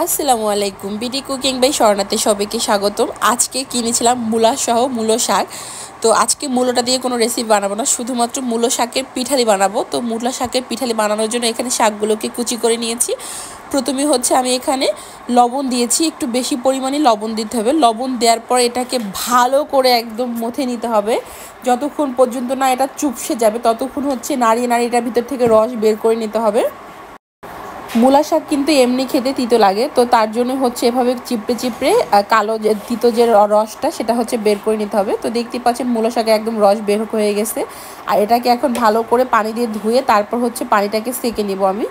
আসসালামু আলাইকুম। BD cooking by স্বর্ণাতে সবাইকে স্বাগতম। আজকে কিনেছিলাম মূলা সহ মূলো শাক। তো আজকে মূলোটা দিয়ে কোনো রেসিপি বানাবো না, শুধুমাত্র মূলো শাকের পিঠালি বানাবো। তো মূলা শাকের পিঠালি বানানোর জন্য এখানে শাকগুলোকে কুচি করে নিয়েছি। প্রথমে হচ্ছে আমি এখানে লবণ দিয়েছি, একটু বেশি পরিমাণে লবণ দিতে হবে। লবণ দেওয়ার পর এটাকে ভালো করে একদম মথে নিতে হবে, যতক্ষণ পর্যন্ত না এটা চুপসে যাবে ততক্ষণ হচ্ছে নাড়িয়ে নাড়িয়ে এটার ভিতর থেকে রস বের করে নিতে হবে। মূলা শাক কিন্তু এমনি খেতে তিতো লাগে, তো তার জন্য হচ্ছে এভাবে চিপড়ে চিপড়ে কালো যে তিতো যে রসটা সেটা হচ্ছে বের করে নিতে হবে। তো দেখতে পাচ্ছেন মূলা শাকে একদম রস বের হয়ে গেছে। আর এটাকে এখন ভালো করে পানি দিয়ে ধুয়ে তারপর হচ্ছে পানিটাকে সেঁকে নিব আমি।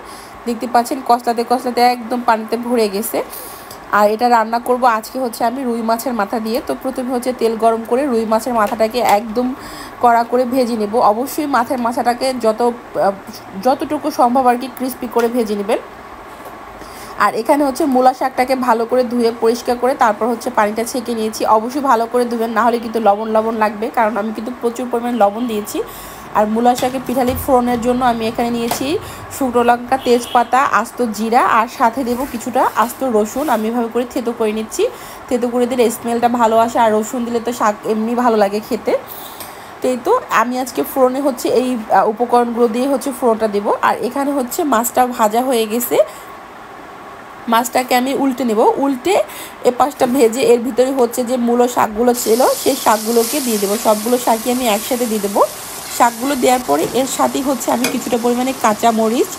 দেখতে পাচ্ছেন কষলাতে কষলাতে একদম পানিতে ভরে গেছে। আর এটা রান্না করব আজকে হচ্ছে আমি রুই মাছের মাথা দিয়ে। তো প্রথমে হচ্ছে তেল গরম করে রুই মাছের মাথাটাকে একদম কড়া করে ভেজে নেব। অবশ্যই মাছের মাথাটাকে যতটুকু সম্ভব আর কি ক্রিস্পি করে ভেজে নেবেন। আর এখানে হচ্ছে মূলা শাকটাকে ভালো করে ধুয়ে পরিষ্কার করে তারপর হচ্ছে পানিটা ছেঁকে নিয়েছি। অবশ্যই ভালো করে ধুবেন, না হলে কিন্তু লবণ লবণ লাগবে, কারণ আমি কিন্তু প্রচুর পরিমাণে লবণ দিয়েছি। আর মূলা শাকের পিঠালি ফোড়নের জন্য আমি এখানে নিয়েছি শুকনো লঙ্কা, তেজপাতা, আস্ত জিরা, আর সাথে দেবো কিছুটা আস্ত রসুন। আমি এভাবে করে থেতো করে নিচ্ছি। থেতো করে দিলে স্মেলটা ভালো আসে, আর রসুন দিলে তো শাক এমনি ভালো লাগে খেতে। তো আমি আজকে ফোড়নে হচ্ছে এই উপকরণগুলো দিয়ে হচ্ছে ফোড়নটা দেবো। আর এখানে হচ্ছে মাছটা ভাজা হয়ে গেছে, মাছটাকে আমি উল্টে নেব। উল্টে এপাশটা ভেজে এর ভিতরে হচ্ছে যে মূলো শাকগুলো ছিল সেই শাকগুলোকে দিয়ে দেবো। সবগুলো শাকই আমি একসাথে দিয়ে দেবো। শাকগুলো দেওয়ার পরে এর সাথেই হচ্ছে আমি কিছুটা পরিমাণে কাঁচা মরিচ,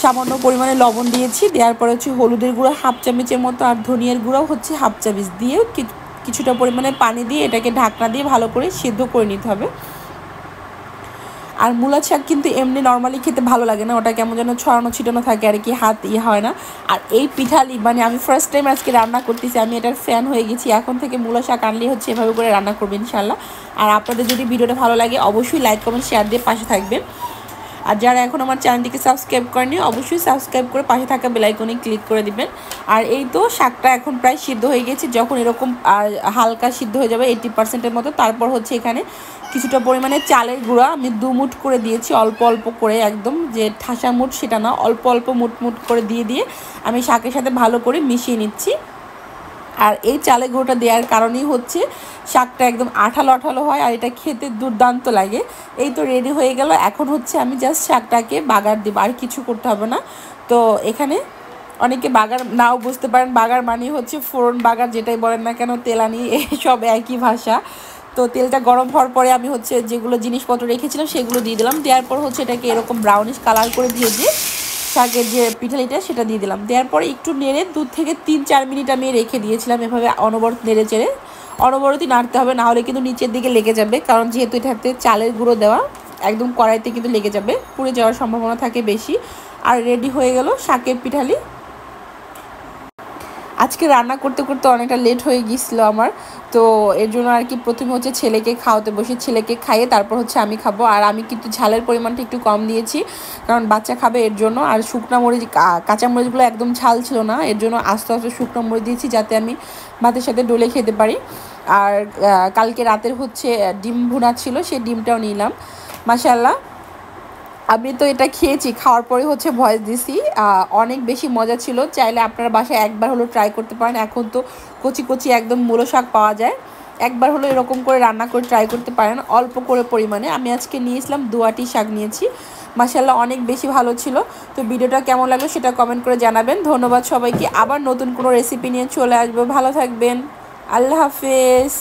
সামান্য পরিমাণে লবণ দিয়েছি। দেওয়ার পরে হচ্ছে হলুদের গুঁড়ো হাফ চামচের মতো, আর ধনিয়ার গুঁড়ো হচ্ছে হাফ চামচ দিয়ে কিছুটা পরিমাণে পানি দিয়ে এটাকে ঢাকনা দিয়ে ভালো করে সিদ্ধ করে নিতে হবে। আর মূলা শাক কিন্তু এমনি নর্মালি খেতে ভালো লাগে না, ওটা কেমন যেন ছড়ানো ছিটানো থাকে আর কি, হাত হয় না। আর এই পিঠালি মানে আমি ফার্স্ট টাইম আজকে রান্না করতেছি, আমি এটার ফ্যান হয়ে গেছি। এখন থেকে মূলা শাক আনলে হচ্ছে এভাবে করে রান্না করবেন ইনশাল্লাহ। আর আপনাদের যদি ভিডিওটা ভালো লাগে অবশ্যই লাইক কমেন্ট শেয়ার দিয়ে পাশে থাকবেন। আর যারা এখন আমার চ্যানেলটিকে সাবস্ক্রাইব করেনি অবশ্যই সাবস্ক্রাইব করে পাশে থাকা বেল আইকনে ক্লিক করে দিবেন। আর এই তো শাকটা এখন প্রায় সিদ্ধ হয়ে গেছে। যখন এরকম হালকা সিদ্ধ হয়ে যাবে 80%-এর মতো, তারপর হচ্ছে এখানে কিছুটা পরিমাণে চালের গুঁড়া আমি 2 মুঠ করে দিয়েছি, অল্প অল্প করে, একদম যে ঠাসা মুঠ সেটা না, অল্প অল্প মুঠ করে দিয়ে আমি শাকের সাথে ভালো করে মিশিয়ে নিচ্ছি। আর এই চালের গুঁড়োটা দেওয়ার কারণেই হচ্ছে শাকটা একদম আঠালো আঠালো হয়, আর এটা খেতে দুর্দান্ত লাগে। এই তো রেডি হয়ে গেল। এখন হচ্ছে আমি জাস্ট শাকটাকে বাগার দেবো, আর কিছু করতে হবে না। তো এখানে অনেকে বাগার নাও বুঝতে পারেন, বাগার মানে হচ্ছে ফোড়ন বাগার, যেটাই বলেন না কেন, তেলানি, সব একই ভাষা। তো তেলটা গরম হওয়ার পরে আমি হচ্ছে যেগুলো জিনিসপত্র রেখেছিলাম সেগুলো দিয়ে দিলাম। দেওয়ার পর হচ্ছে এটাকে এরকম ব্রাউনিশ কালার করে ভেজে শাকের যে পিঠালিটা সেটা দিয়ে দিলাম। দেওয়ার পরে একটু নেড়ে 2 থেকে 3-4 মিনিট আমি রেখে দিয়েছিলাম এভাবে অনবরত নেড়ে চেড়ে। অনবরতই নাড়তে হবে, না হলে কিন্তু নিচের দিকে লেগে যাবে, কারণ যেহেতু এটাতে চালের গুঁড়ো দেওয়া একদম কড়াইতে কিন্তু লেগে যাবে, পুড়ে যাওয়ার সম্ভাবনা থাকে বেশি। আর রেডি হয়ে গেল শাকের পিঠালি। আজকে রান্না করতে করতে অনেকটা লেট হয়ে গিয়েছিলো আমার, তো এর জন্য আর কি প্রথমে হচ্ছে ছেলেকে খাওয়াতে বসে, ছেলেকে খাইয়ে তারপর হচ্ছে আমি খাবো। আর আমি কিন্তু ঝালের পরিমাণটা একটু কম দিয়েছি, কারণ বাচ্চা খাবে এর জন্য। আর শুকনো মরিচ, কাঁচা মরিচগুলো একদম ঝাল ছিল না, এর জন্য আস্তে আস্তে শুকনো মরিচ দিয়েছি যাতে আমি ভাতের সাথে ডলে খেতে পারি। আর কালকে রাতের হচ্ছে ডিম ভুনা ছিল, সেই ডিমটাও নিলাম। মাশাআল্লাহ, আমি তো এটা খেয়েছি, খাওয়ার পরে হচ্ছে ভয়েস দিছি। অনেক বেশি মজা ছিল। চাইলে আপনারা বাসায় একবার হলো ট্রাই করতে পারেন। এখন তো কচি কচি একদম মূলো শাক পাওয়া যায়, একবার হলো এরকম করে রান্না করে ট্রাই করতে পারেন, অল্প করে পরিমাণে। আমি আজকে নিয়েছিলাম 2 আঁটি শাক নিয়েছি। মাশাআল্লাহ, অনেক বেশি ভালো ছিল। তো ভিডিওটা কেমন লাগলো সেটা কমেন্ট করে জানাবেন। ধন্যবাদ সবাইকে। আবার নতুন কোনো রেসিপি নিয়ে চলে আসবো। ভালো থাকবেন। আল্লাহ হাফেজ।